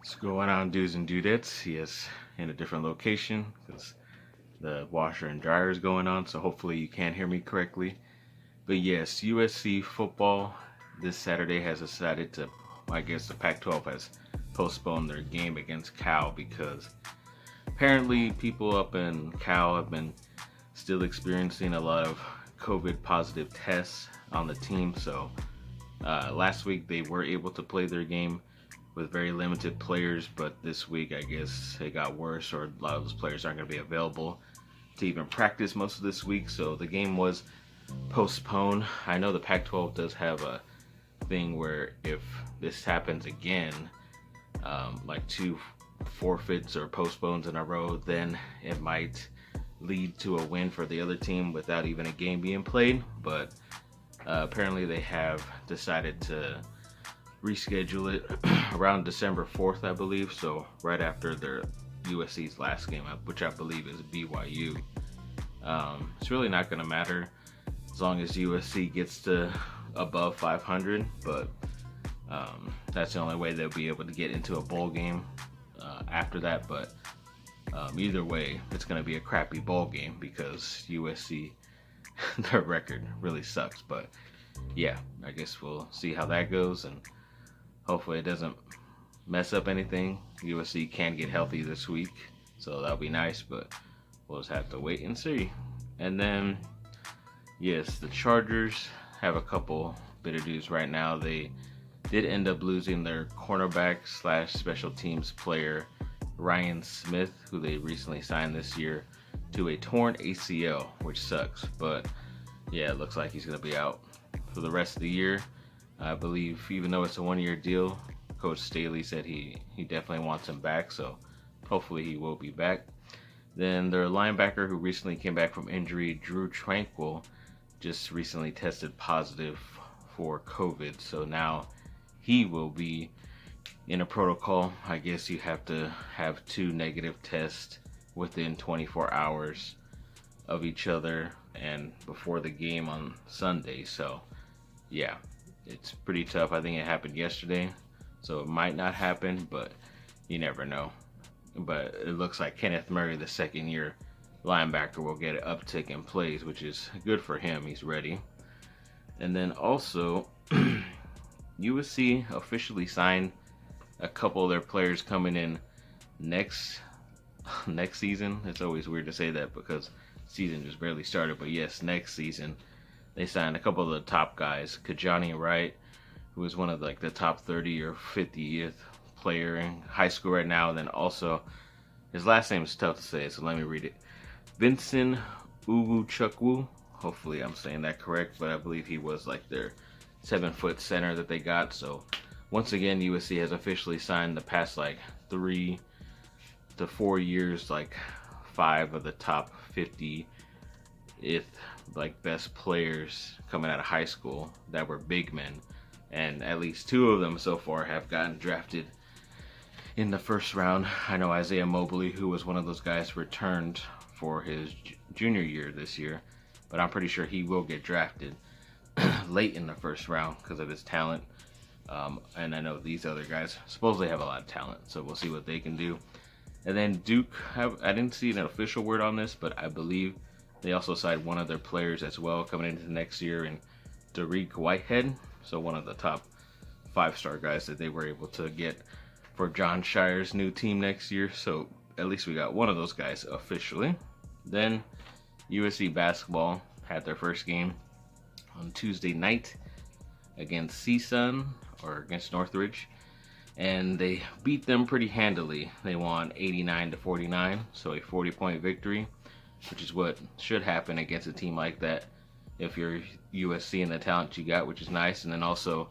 What's going on, dudes and dudettes? Yes, in a different location because the washer and dryer is going on, so hopefully you can hear me correctly. But yes, USC football this Saturday has decided to, I guess the Pac-12 has postponed their game against Cal because apparently people up in Cal have been still experiencing a lot of COVID positive tests on the team. So last week they were able to play their game with very limited players, but this week I guess it got worse, or a lot of those players aren't going to be available to even practice most of this week. So the game was postponed. I know the Pac-12 does have a thing where if this happens again, like two forfeits or postpones in a row, then it might lead to a win for the other team without even a game being played. But apparently they have decided to reschedule it around December 4th, I believe. So right after their USC's last game, which I believe is BYU. It's really not going to matter as long as USC gets to above 500, but that's the only way they'll be able to get into a bowl game after that. But either way, it's going to be a crappy bowl game because USC, their record really sucks. But yeah, I guess we'll see how that goes, and hopefully it doesn't mess up anything. USC can get healthy this week, so that'll be nice, but we'll just have to wait and see. And then, yes, the Chargers have a couple bit of news right now. They did end up losing their cornerback slash special teams player, Ryan Smith, who they recently signed this year, to a torn ACL, which sucks. But yeah, it looks like he's going to be out for the rest of the year. I believe, even though it's a one-year deal, Coach Staley said he definitely wants him back, so hopefully he will be back. Then their linebacker who recently came back from injury, Drew Tranquill, just recently tested positive for COVID, so now he will be in a protocol. I guess you have to have two negative tests within 24 hours of each other and before the game on Sunday. So yeah, it's pretty tough. I think it happened yesterday, so it might not happen, but you never know. But it looks like Kenneth Murray, the second-year linebacker, will get an uptick in plays, which is good for him. He's ready. And then also, USC officially signed a couple of their players coming in next season. It's always weird to say that because season just barely started, but yes, next season they signed a couple of the top guys. Kajani Wright, who is one of like the top 30 or 50th player in high school right now. And then also, his last name is tough to say, so let me read it. Vincent Uwuchukwu. Hopefully I'm saying that correct, but I believe he was like their 7-foot center that they got. So once again, USC has officially signed the past like 3 to 4 years, like 5 of the top 50th like best players coming out of high school that were big men, and at least 2 of them so far have gotten drafted in the first round. I know Isaiah Mobley, who was one of those guys, returned for his junior year this year, but I'm pretty sure he will get drafted late in the first round because of his talent. And I know these other guys supposedly have a lot of talent, so we'll see what they can do. And then Duke, I didn't see an official word on this, but I believe they also signed one of their players as well coming into next year, in Dariq Whitehead, so one of the top 5-star guys that they were able to get for John Shire's new team next year. So at least we got one of those guys officially. Then USC basketball had their first game on Tuesday night against CSUN, or against Northridge, and they beat them pretty handily. They won 89-49, so a 40-point victory, which is what should happen against a team like that if you're USC and the talent you got, which is nice. And then also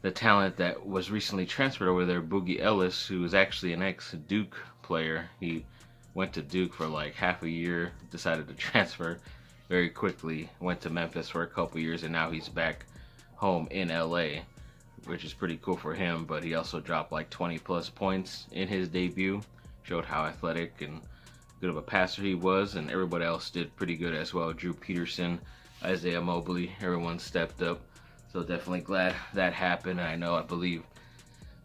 the talent that was recently transferred over there, Boogie Ellis, who is actually an ex-Duke player. He went to Duke for like half a year, decided to transfer very quickly, went to Memphis for a couple years, and now he's back home in LA, which is pretty cool for him. But he also dropped like 20 plus points in his debut, showed how athletic and good of a passer he was, and everybody else did pretty good as well. Drew Peterson, Isaiah Mobley, everyone stepped up. So definitely glad that happened. I believe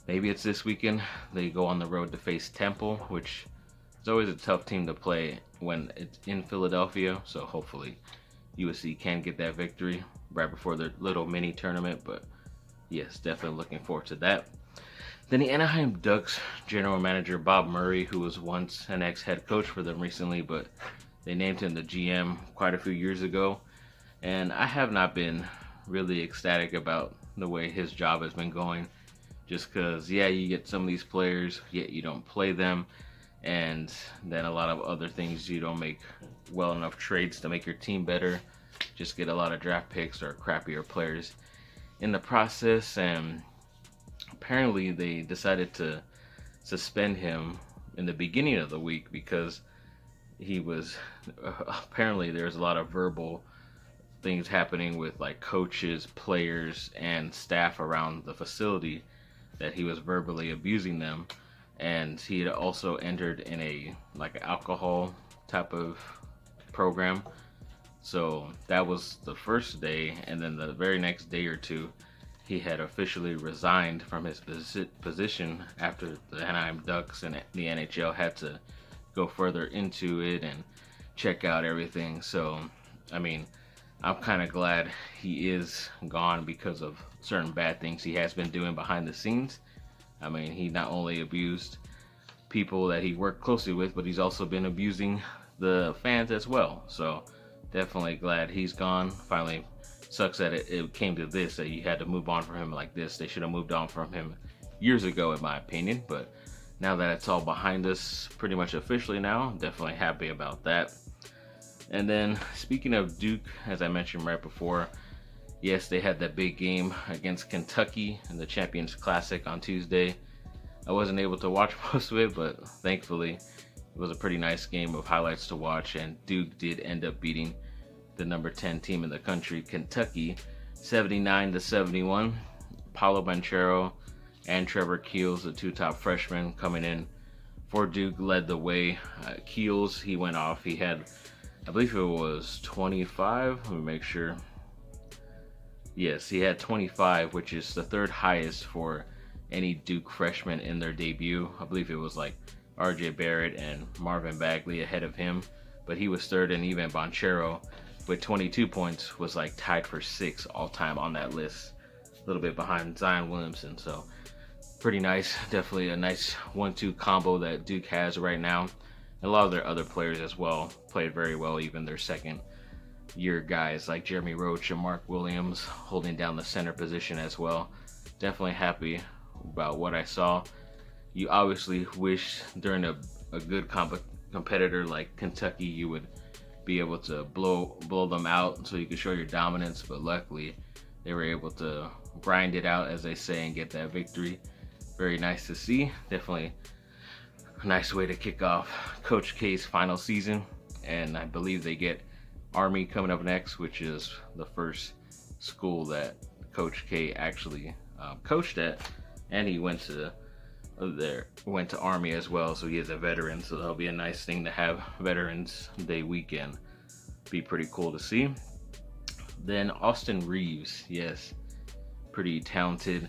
Maybe it's this weekend. They go on the road to face Temple, which is always a tough team to play when it's in Philadelphia. So hopefully USC can get that victory right before their little mini tournament. But yes, definitely looking forward to that. Then the Anaheim Ducks general manager Bob Murray, who was once an ex-head coach for them recently, but they named him the GM quite a few years ago. And I have not been really ecstatic about the way his job has been going. Just because, yeah, you get some of these players, yet you don't play them. And then a lot of other things, you don't make well enough trades to make your team better. Just get a lot of draft picks or crappier players in the process. And apparently they decided to suspend him in the beginning of the week because he was apparently there's a lot of verbal things happening with like coaches, players, and staff around the facility that he was verbally abusing them. And he had also entered in a like alcohol type of program. So that was the first day, and then the very next day or two he had officially resigned from his position after the Anaheim Ducks and the NHL had to go further into it and check out everything. So, I mean, I'm kind of glad he is gone because of certain bad things he has been doing behind the scenes. I mean, he not only abused people that he worked closely with, but he's also been abusing the fans as well. So, definitely glad he's gone. Finally, sucks that it came to this, that you had to move on from him like this. They should have moved on from him years ago, in my opinion. But now that it's all behind us, pretty much officially now, I'm definitely happy about that. And then, speaking of Duke, as I mentioned right before, yes, they had that big game against Kentucky in the Champions Classic on Tuesday. I wasn't able to watch most of it, but thankfully it was a pretty nice game of highlights to watch, and Duke did end up beating the number 10 team in the country, Kentucky, 79-71. Paolo Banchero and Trevor Keels, the two top freshmen coming in for Duke, led the way. Keels, he went off. He had, I believe it was 25. Let me make sure. Yes, he had 25, which is the third highest for any Duke freshman in their debut. I believe it was like RJ Barrett and Marvin Bagley ahead of him, but he was third, and even Banchero with 22 points was like tied for 6th all time on that list, a little bit behind Zion Williamson. So pretty nice, definitely a nice 1-2 combo that Duke has right now. A lot of their other players as well played very well, even their second year guys like Jeremy Roach and Mark Williams holding down the center position as well. Definitely happy about what I saw. You obviously wish during a good competitor like Kentucky you would be able to blow them out so you could show your dominance, but luckily they were able to grind it out, as they say, and get that victory. Very nice to see. Definitely a nice way to kick off Coach K's final season. And I believe they get Army coming up next, which is the first school that Coach K actually coached at, and he went to Army as well, so he is a veteran. So that'll be a nice thing to have Veterans Day weekend. Be pretty cool to see. Then Austin Reeves, yes, pretty talented.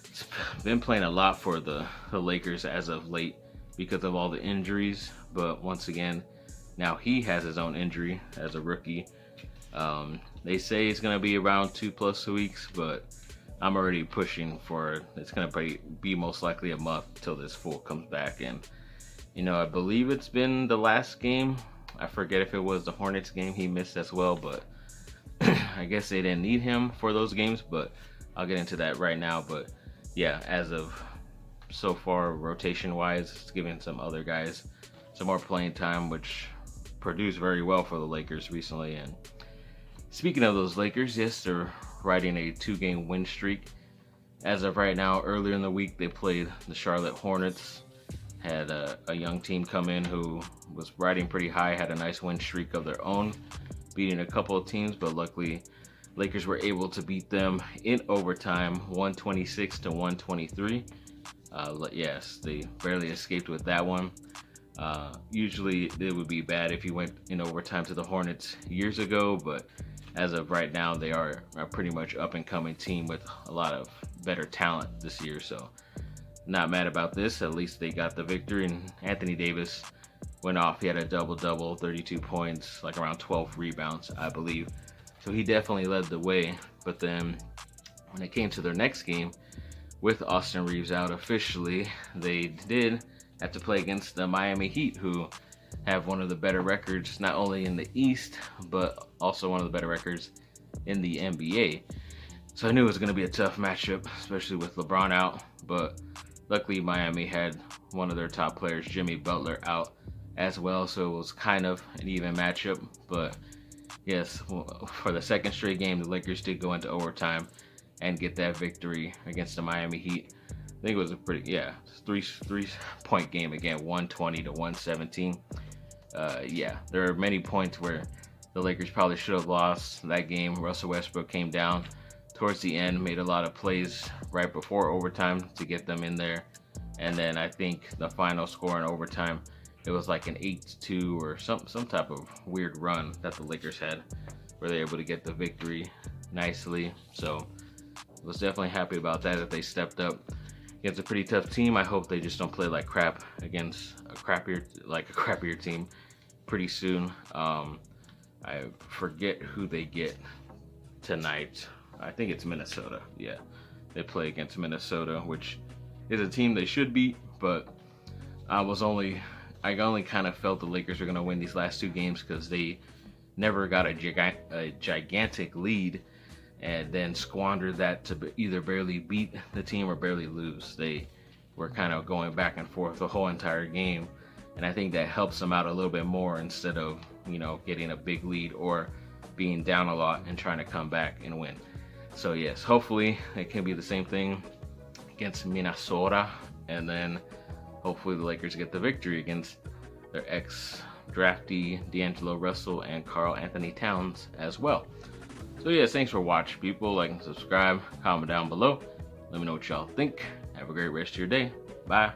He's been playing a lot for the Lakers as of late because of all the injuries, but once again, now he has his own injury as a rookie. They say it's gonna be around 2+ weeks, but I'm already pushing for it's gonna be most likely a month till this fool comes back. And you know, I believe it's been the last game. I forget if it was the Hornets game he missed as well, but I guess they didn't need him for those games, but I'll get into that right now. But yeah, as of so far, rotation wise, it's giving some other guys some more playing time, which produced very well for the Lakers recently. And speaking of those Lakers, yes, they're riding a 2-game win streak. As of right now, earlier in the week, they played the Charlotte Hornets. Had a young team come in who was riding pretty high, had a nice win streak of their own, beating a couple of teams, but luckily Lakers were able to beat them in overtime, 126-123. Yes, they barely escaped with that one. Usually it would be bad if you went in overtime to the Hornets years ago, but as of right now, they are a pretty much up and coming team with a lot of better talent this year. So not mad about this. At least they got the victory, and Anthony Davis went off. He had a double-double, 32 points, like around 12 rebounds, I believe. So he definitely led the way. But then when it came to their next game, with Austin Reeves out officially, they did have to play against the Miami Heat, who have one of the better records, not only in the East, but also one of the better records in the NBA. So I knew it was going to be a tough matchup, especially with LeBron out. But luckily, Miami had one of their top players, Jimmy Butler, out as well. So it was kind of an even matchup. But yes, for the second straight game, the Lakers did go into overtime and get that victory against the Miami Heat. I think it was a pretty, three-point game again, 120 to 117. There are many points where the Lakers probably should have lost that game. Russell Westbrook came down towards the end, made a lot of plays right before overtime to get them in there. And then I think the final score in overtime, it was like an 8-2 or some type of weird run that the Lakers had, where they were able to get the victory nicely. So I was definitely happy about that they stepped up against a pretty tough team. I hope they just don't play like crap against a crappier team pretty soon. I forget who they get tonight. I think it's Minnesota. Yeah, they play against Minnesota, which is a team they should beat, but I only kind of felt the Lakers were going to win these last two games because they never got a gigantic lead and then squandered that to either barely beat the team or barely lose. They were kind of going back and forth the whole entire game, and I think that helps them out a little bit more instead of, getting a big lead or being down a lot and trying to come back and win. So yes, hopefully it can be the same thing against Minnesota, and then hopefully the Lakers get the victory against their ex-draftee D'Angelo Russell and Karl Anthony Towns as well. So yes, thanks for watching, people. Like and subscribe, comment down below. Let me know what y'all think. Have a great rest of your day. Bye.